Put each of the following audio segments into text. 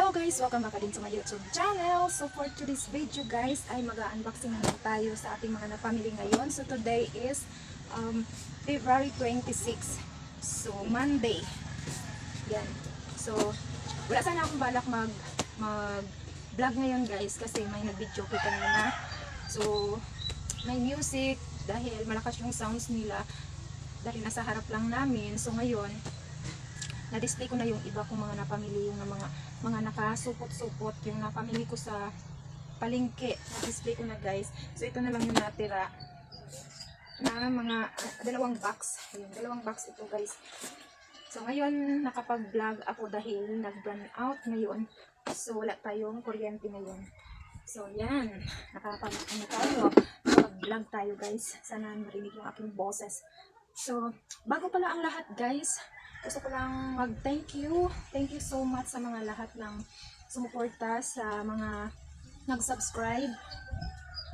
Hello guys! Welcome back din sa my YouTube channel. So for today's video guys, ay mag-unboxing naman tayo sa ating mga na-family ngayon. So today is February 26. So Monday. Yan. So wala sana akong balak mag-vlog ngayon guys kasi may nag-video ko kanina. So may music dahil malakas yung sounds nila dahil nasa harap lang namin. So ngayon na-display ko na yung iba kong mga napamili, yung mga nakasupot-supot, yung napamili ko sa palengke, na-display ko na guys. So ito na lang yung natira na mga dalawang box. Ayun, dalawang box ito guys. So ngayon nakapag-vlog ako dahil nag-run out ngayon. So wala tayong kuryente ngayon. So yan, nakapag-vlog tayo guys. Sana marinig yung aking boses. So bago pala ang lahat guys, gusto ko lang mag-thank you. Thank you so much sa mga lahat ng sumuporta, sa mga nag-subscribe.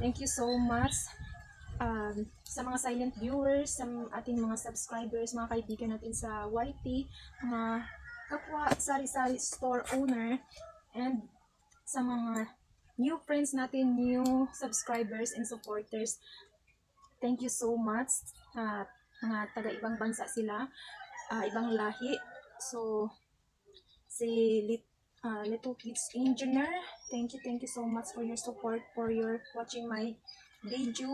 Thank you so much sa mga silent viewers, sa ating mga subscribers, mga kaibigan natin sa YT, mga kapwa sari-sari store owner, and sa mga new friends natin, new subscribers and supporters. Thank you so much. Mga taga-ibang bansa sila. Ibang lahi. So, si Little Kids Engineer, thank you so much for your support, for your watching my video,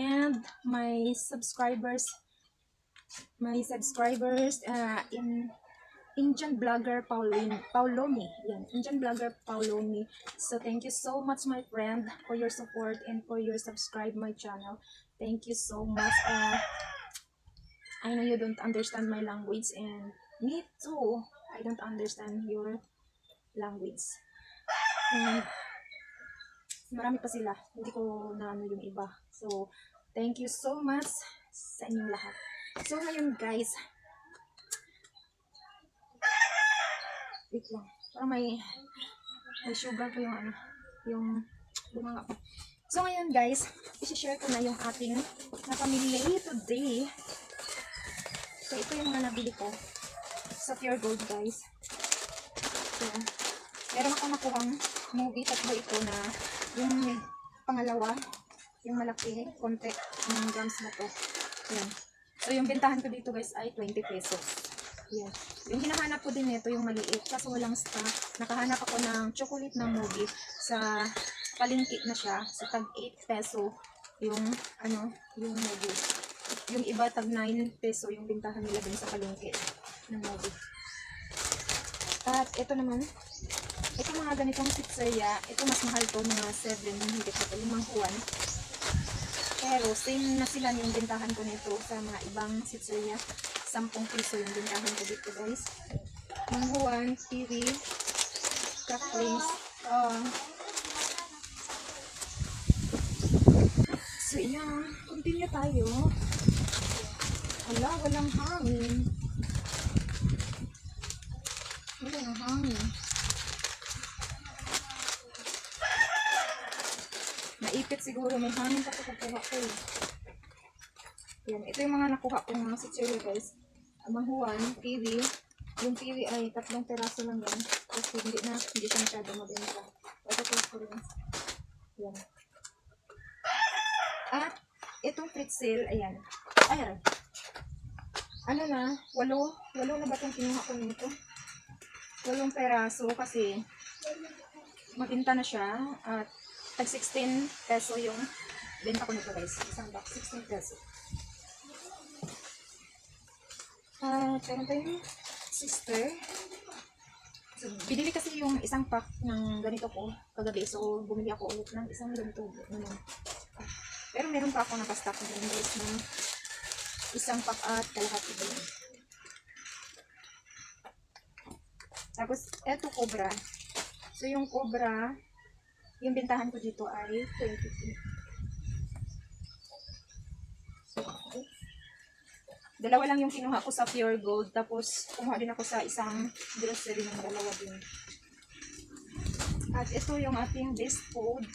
and my subscribers in Indian blogger Paulomi. Yan, Indian blogger Paulomi. So thank you so much my friend for your support and for your subscribe my channel. Thank you so much. I know you don't understand my language, and me too. I don't understand your language. And marami pa sila. Hindi ko na ano yung iba. So, thank you so much sa inyong lahat. So, ngayon guys, wait lang. Parang may sugar ko yung yung bumanga ko. So, ngayon guys, isi-share ko na yung ating napamili today. So, ito yung mga nabili ko sa Pure Gold, guys. So, meron ako nakuhang movie, tatlo ito na yung pangalawa, yung malaki, konti, ng grams na to. Yan. So, yung bentahan ko dito, guys, ay 20 pesos. Yan. Yung hinahanap ko din ito, yung maliit, kaso walang stock. Nakahanap ako ng chocolate na movie sa palengke na siya, sa tag 8 peso yung, yung movie. Yung iba tag 9 peso yung bintahan nila dun sa palengke ng movie. At ito naman, ito mga ganitong pizzeria, ito mas mahal to, mga 7, hindi pa ito, 5 Juan. Pero same na sila yung bintahan ko nito sa mga ibang pizzeria. 10 piso yung bintahan ko dito guys. Mang Juan, TV, crackings. So yan, continue tayo. Wala, walang hangin. Walang hangin. Naipit siguro, may hangin pa ito pagkuha ko eh. Yan, ito yung mga nakuha ko mga sitsuri guys. Mahuan, TV. Yung TV ay 3 peraso lang yan. Kasi hindi siya masyado mabenta. Ito ko rin. Yan. At itong pretzel, ayan. Ayan. Ano na, 8 na ba itong kinuha ko nito? 8 peraso kasi maginta na siya at tag 16 peso yung benta ko nito guys. Isang box, 16 peso. Meron tayong sister. So, binili kasi yung isang pack ng ganito ko kagabi. So, bumili ako ulit ng isang ganito. Pero meron pa ako nakastock ng guys na isang pack at kalahati ba yun. Tapos, eto Cobra. So, yung Cobra, yung bintahan ko dito ay 22. So, dalawa lang yung kinuha ko sa Pure Gold. Tapos, kumuha din ako sa isang grocery ng dalawa din. At ito yung ating best food.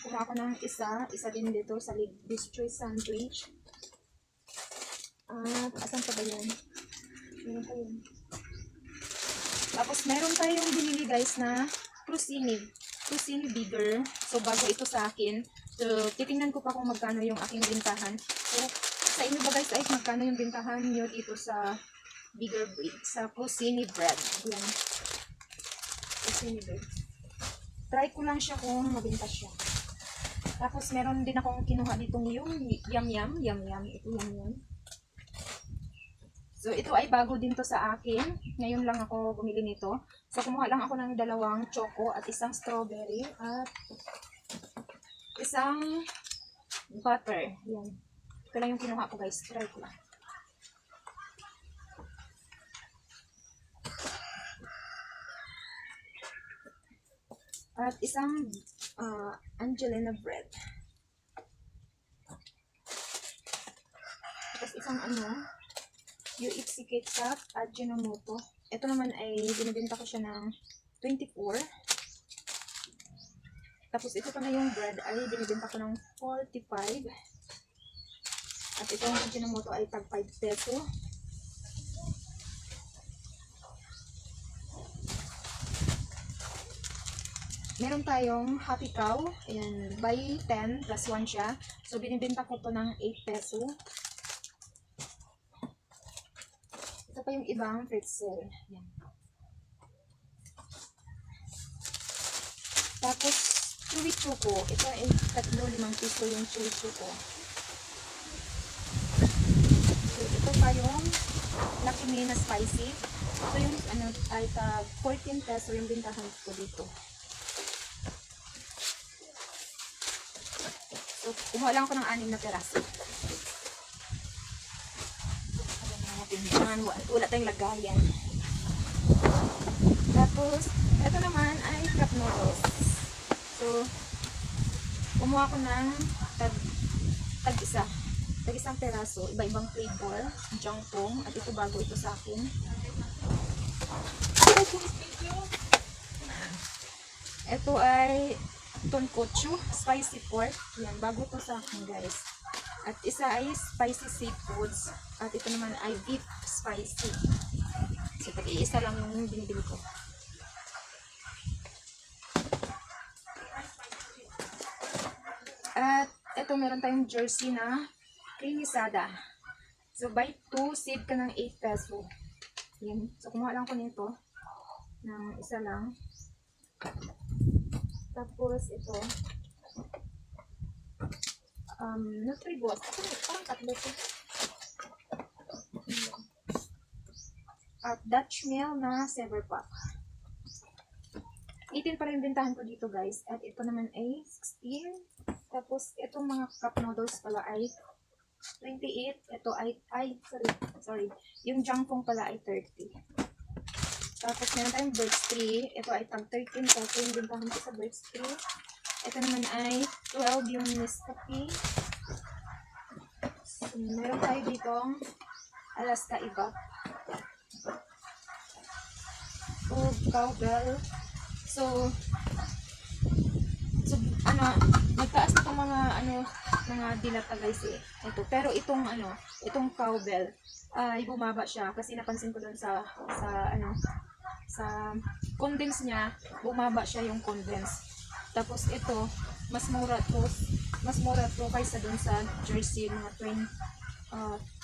Kumuha ko ng isa din dito sa Best Choice Sandwich. At asan pa ba yan? Meron pa yun. Tapos meron tayong binili guys na Crusini. Crusini bigger. So bago ito sa akin. So titingnan ko pa kung magkano yung aking bintahan. So sa inyo ba guys ay magkano yung bintahan nyo dito sa bigger breed. Sa Crusini bread. Yan. Crusini bread. Try ko lang siya kung mabinta siya. Tapos meron din akong kinuha ditong yung yum yum. Ito yum yum. So, ito ay bago din to sa akin. Ngayon lang ako bumili nito. So, kumuha lang ako ng dalawang choco at isang strawberry at isang butter. Yan. Ito lang yung kinuha ko guys. Try ko lang. At isang Angelina bread. Tapos isang UHC ketchup at Ajinomoto. Ito naman ay binibenta ko siya ng 24. Tapos ito pa na yung bread ay binibenta ko ng 45. At itong Ajinomoto ay tag 5 peso. Meron tayong Happy Cow. Ayan, buy 10 plus 1 siya. So binibenta ko to ng 8 peso. Ito pa yung ibang pretzel. Yan. Tapos, chewy choco. Ito ay 3-5 piso yung chewy choco. So, ito pa yung Lucky Me na spicy. Ito yung ay 14 peso yung bintahan ko dito. So, kumuha lang ako ng 6 na peraso. Wala tayong lagayan. Tapos, ito naman ay cup noodles. So, kumuha ko ng tag-isang peraso, iba-ibang flavor, jangpong, at ito bago ito sa akin. Ito ay tonkotsu, spicy pork. Yan, bago to sa akin guys. At isa ay spicy seafoods. At ito naman ay beef spicy. So, pag-iisa lang yung binibili ko. At ito meron tayong jersey na cremisada. So, buy 2, save ka ng 8 peso. Yan. So, kumuha lang ko nito. Ng isa lang. Tapos, ito. Nutribos. Parang tatlo ito. At Dutch Mill na Sever Pack. 18 pa rin bintahan ko dito guys. At ito naman ay 16. Tapos itong mga cup noodles pala ay 28. Ito ay sorry. Yung jangpong pala ay 30. Tapos meron tayong Birds 3. Ito ay tag 13 peso yung bintahan ko sa Birds 3. Ito naman ay 12 yung Nescafe. So, meron tayo ditong Alaska Iba. Cowbell. So nagtaas na itong mga dilata guys eh. Ito. Pero itong cowbell, ay bumaba siya kasi napansin ko doon sa condense niya, bumaba siya yung condense. Tapos ito, mas mura to kaysa doon sa jersey, mga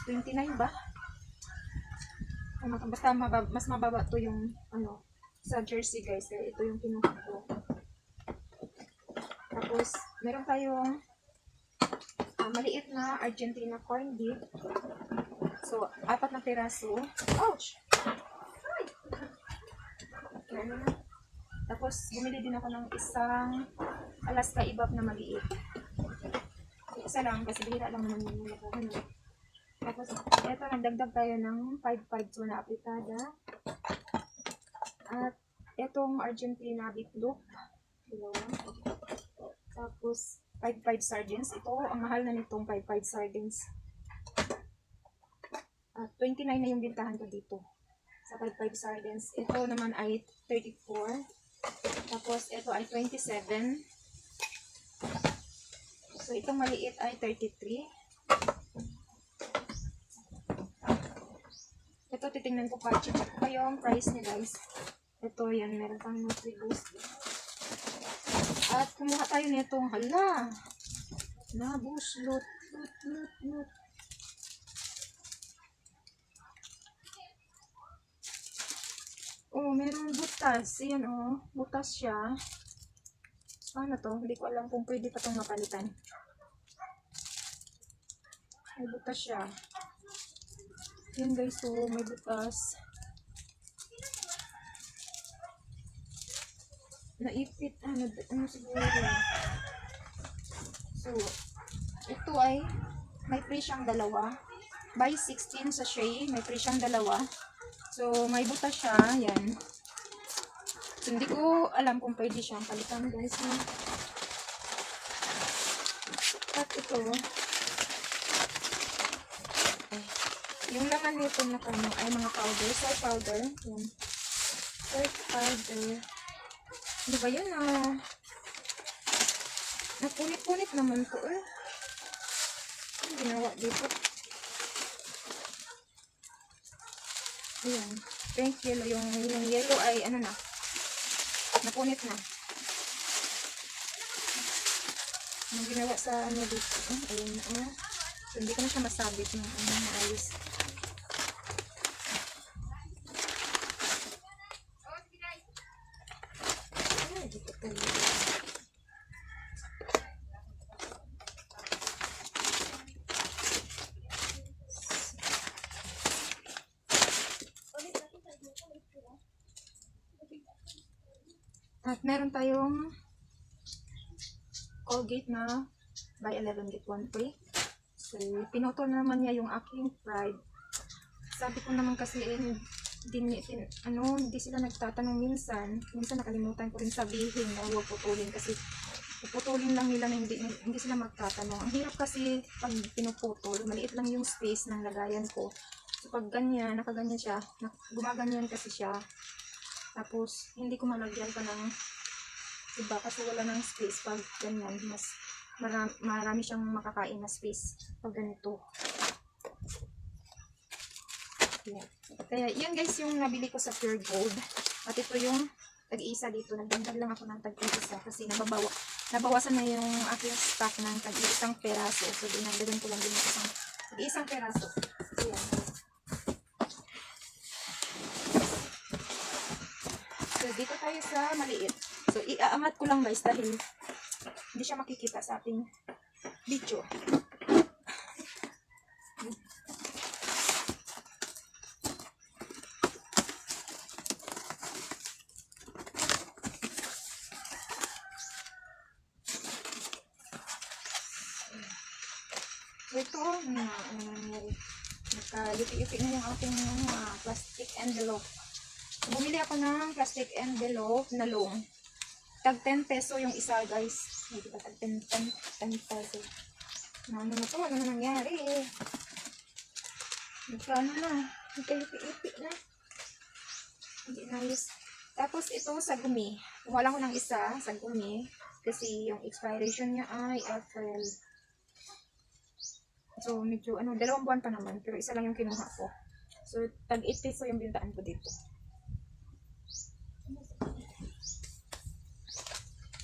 29 ba? Basta mas mababa to yung sa jersey guys. Kaya ito yung kinuha ko. Tapos meron tayong maliit na Argentina corned beef. So 4 na piraso. Ouch! Okay. Tapos bumili din ako ng isang Alaska Ibab na maliit. Isa lang kasi bihira lang naman yung Tapos, eto, nagdagdag tayo ng 552 na apritada. At, etong Argentina beef loop. Tapos, 55 sardines. Ito, ang mahal na nitong 55 sardines. At, 29 na yung bintahan ko dito. Sa 55 sardines. Ito naman ay 34. Tapos, ito ay 27. So, itong maliit ay 33. Ito, titingnan ko pa. Check ko yung price niya, guys. Ito, yan. Meron pang Nutri-Boost. At kumuha tayo nitong, hala, nabuslot. Lut. Oh, merong butas. Ayan, oh. Butas siya. Paano to? Hindi ko alam kung pwede pa itong mapalitan. May butas siya. Yan guys, so may butas. Naipit, ano siguro. So, ito ay may free siyang dalawa. By 16 sachet, may free siyang dalawa. So, may butas siya. Yan. So, hindi ko alam kung pwede siyang palitan guys. At ito, yung laman nito na kano ay mga powder, soy powder. Yan. Soy powder. Ano ba yun ah? Napunit-punit naman to eh. Ano ginawa dito? Ayan. Pink yellow. Yung yellow ay ano na. Napunit na. Ano ginawa sa ano dito? Ayun na. So, hindi ko na siya masabit ng ano maayos. Ay, dito tayo. At meron tayong Colgate na buy 11 get 1 free. So, pinutol naman niya yung aking Pride. Sabi ko naman kasi hindi sila nagtatanong minsan. Minsan nakalimutan ko rin sabihin na huwag putulin kasi puputulin lang nila na hindi sila magtatanong. Ang hirap kasi pag pinuputol, maliit lang yung space ng lagayan ko. So, pag ganyan, nakaganyan siya, gumaganyan kasi siya. Tapos, hindi ko malagyan pa ng iba kasi wala ng space pag ganyan. Mas marami siyang makakain na space pag ganito. Yeah. Kaya, yan guys yung nabili ko sa Pure Gold. At ito yung tag-iisa dito. Nagdagdag lang ako ng tag-iisa kasi nabawasan na yung aking stock ng tag-iisang peraso. So, dinagdagan ko lang din tag-iisang peraso. So, yan. So, dito tayo sa maliit. So, iaangat ko lang guys dahil hindi siya makikita sa ating video. So, ito, nagka-yupi-yupi na yung ating plastic envelope. So, bumili ako ng plastic envelope na long. Tag 10 peso yung isa guys. Hindi ba tag 10 peso. Ano na to? Ano na nangyari? Nagkaano na? Nagka-yupi-yupi na. Hindi na ayos. Tapos ito sa gumi. Kumuha ko ng isa sa gumi. Kasi yung expiration niya ay April. So, medyo, 2 buwan pa naman. Pero isa lang yung kinuha ko. So, tag 8 peso yung bintaan ko dito.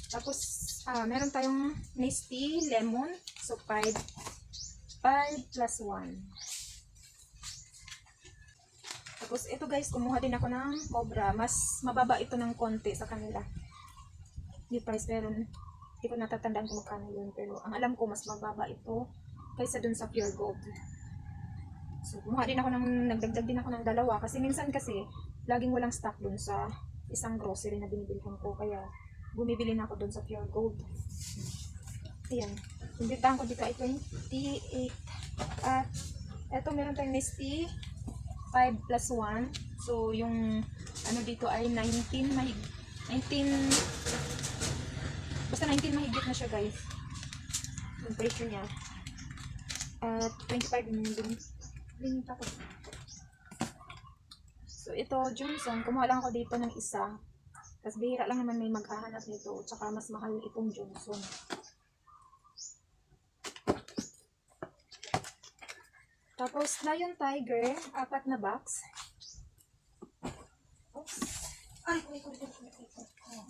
Tapos, meron tayong Nestea Lemon. So, 5 plus 1. Tapos, ito guys, kumuha din ako ng Cobra. Mas mababa ito ng konti sa kanila. Yung price, pero hindi ko natatandaan kung magkano yun. Pero, ang alam ko, mas mababa ito kaysa dun sa Pure Gold. So, kumuha din ako nagdagdag din ako ng dalawa. Kasi minsan kasi, laging walang stock dun sa isang grocery na binibilhan ko. Kaya, bumibili na ako dun sa Pure Gold. Ayan. Yung bintahan ko dito ay 28. At, eto meron tayong Nestea 5 plus 1. So, yung, dito ay 19 basta 19 mahigit na siya guys. Yung presyo niya. At 25 din tapos. So, ito, Johnson. Kumuha lang ako dito ng isa. Tapos, bihira lang naman may maghahanap nito. Tsaka, mas mahal itong Johnson. Tapos, Lion Tiger. 4 na box. Oops. Oh.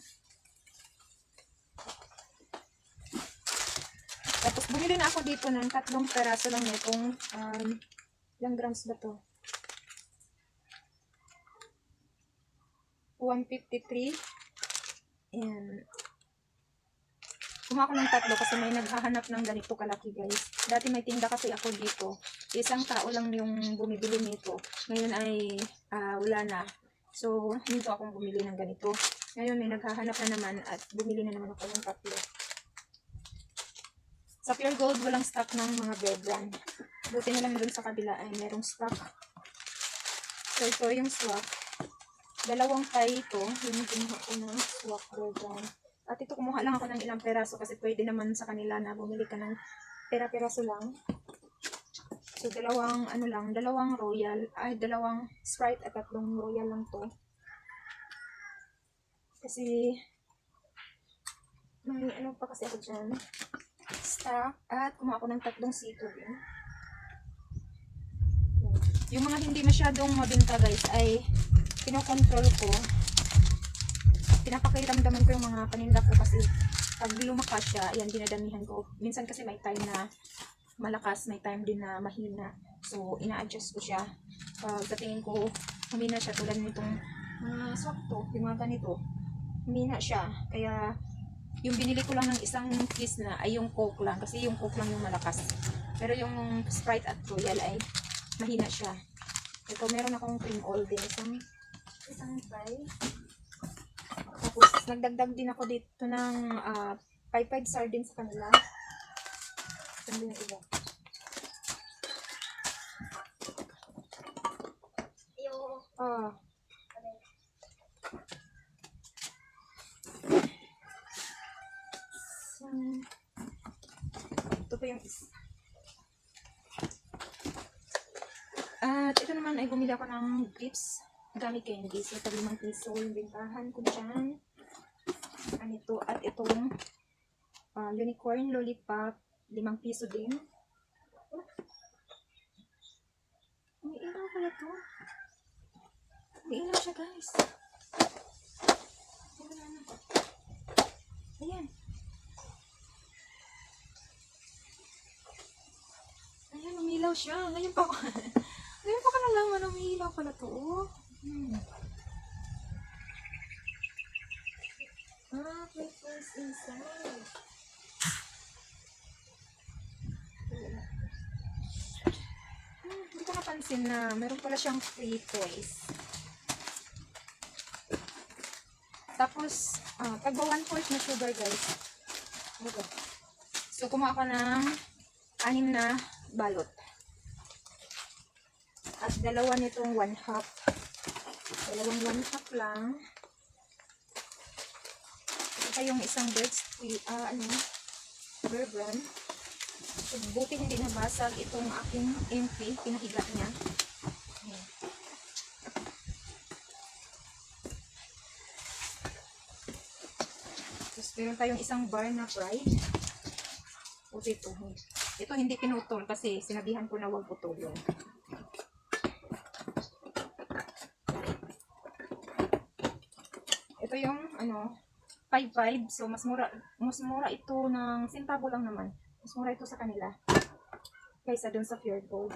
Tapos bumili na ako dito ng 3 peraso lang nitong ilang grams ba to? 153. And kumuha ako ng 3 kasi may naghahanap ng ganito kalaki, guys. Dati may tinda kasi ako dito. Isang tao lang yung bumibili nito. Ngayon ay wala na. So, dito akong bumili ng ganito. Ngayon may naghahanap na naman at bumili na naman ako ng 3. Sa Pure Gold, walang stock ng mga bear brand. Buti na lang dun sa kabila ay merong stock. So, ito yung swak. 2 tie ito. Yung kinuha ko ng swak bear brand. At ito, kumuha lang ako ng ilang peraso kasi pwede naman sa kanila na bumili ka ng pera-peraso lang. So, 2 royal, 2 Sprite at 3 royal lang to. Kasi, may ano pa kasi ako dyan. Stock. At kumuha ako ng 3 C2 din. Yung mga hindi masyadong mabinta, guys, ay pinokontrol ko. Pinapakiramdaman ko yung mga paninda ko kasi pag lumakas siya, ayan, dinadamihan ko. Minsan kasi may time na malakas, may time din na mahina. So, ina-adjust ko siya. Pag tingin ko, humina siya tulad nitong mga swak to, yung mga ganito. Humina siya. Kaya, yung binili ko lang ng isang piece na ay yung Coke lang. Kasi yung Coke lang yung malakas. Pero yung Sprite at Royal ay mahina siya. Ito, meron akong cream oil din. Isang try. Tapos, nagdagdag din ako dito ng 5-5 sardines sa kanila. Saan din yung iba? Ito pa yung isa. At ito naman ay bumili ako ng grips. Gummy candy. So, 5 piso yung bintahan ko dyan. Ito at itong unicorn lollipop. 5 piso din. May ilaw pala to. May ilaw siya, guys. Ayan. Ayan, umilaw siya. Ngayon pa ka nalaman na umilaw pala to. Oh. May toys inside. Hindi ko napansin na meron pala siyang free toys. Tapos, tagba 1/4 na sugar, guys. Ito. So, kumuha ka ng 6 na balot. At 2 nitong 1/2. 2 1/2 lang. Ito pa yung isang bear brand. So, buti hindi nabasag itong aking MP. Pinahiga niya. Ayan. Tapos, meron tayong isang bar na Pride. Puti ito. Ito hindi pinutol kasi sinabihan ko na huwag putulin. Ito yung 5-5. So mas mura ito ng sentabo lang naman. Mas mura ito sa kanila kaysa dun sa Pure Gold.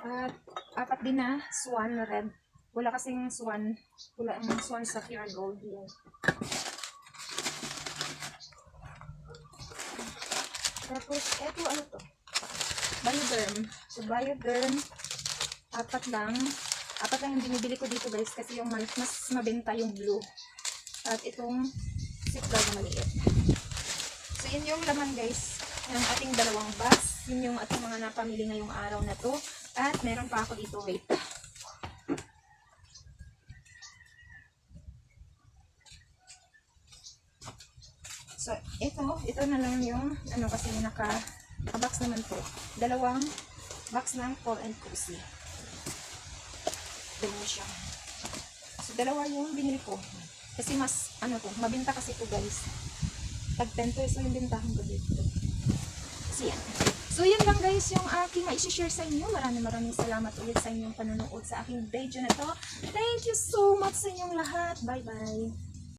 At 4 din na Swan red. Wala kasing Swan. Wala ang Swan sa Pure Gold. Yan. Tapos, eto ano to? Bioderm. So, Bioderm, 4 lang. 4 lang yung binibili ko dito, guys, kasi yung mas mabenta yung blue. At itong ziplock na maliit. So, yun yung laman, guys, ng ating 2 box. Yun yung ating mga napamili ngayong araw na to. At meron pa ako dito, wait. So, ito na lang yung, kasi naka-box naman to. 2 box ng Paul and Cozy. Dalawa siya. So, 2 yung binili ko. Kasi mas, mabinta kasi ito, guys. Tag 10 peso yung bintahan ko dito. Kasi yan. So, So yun lang guys yung aking ma-share sa inyo. Maraming salamat ulit sa inyong panonood sa aking video na to. Thank you so much sa inyong lahat. Bye bye.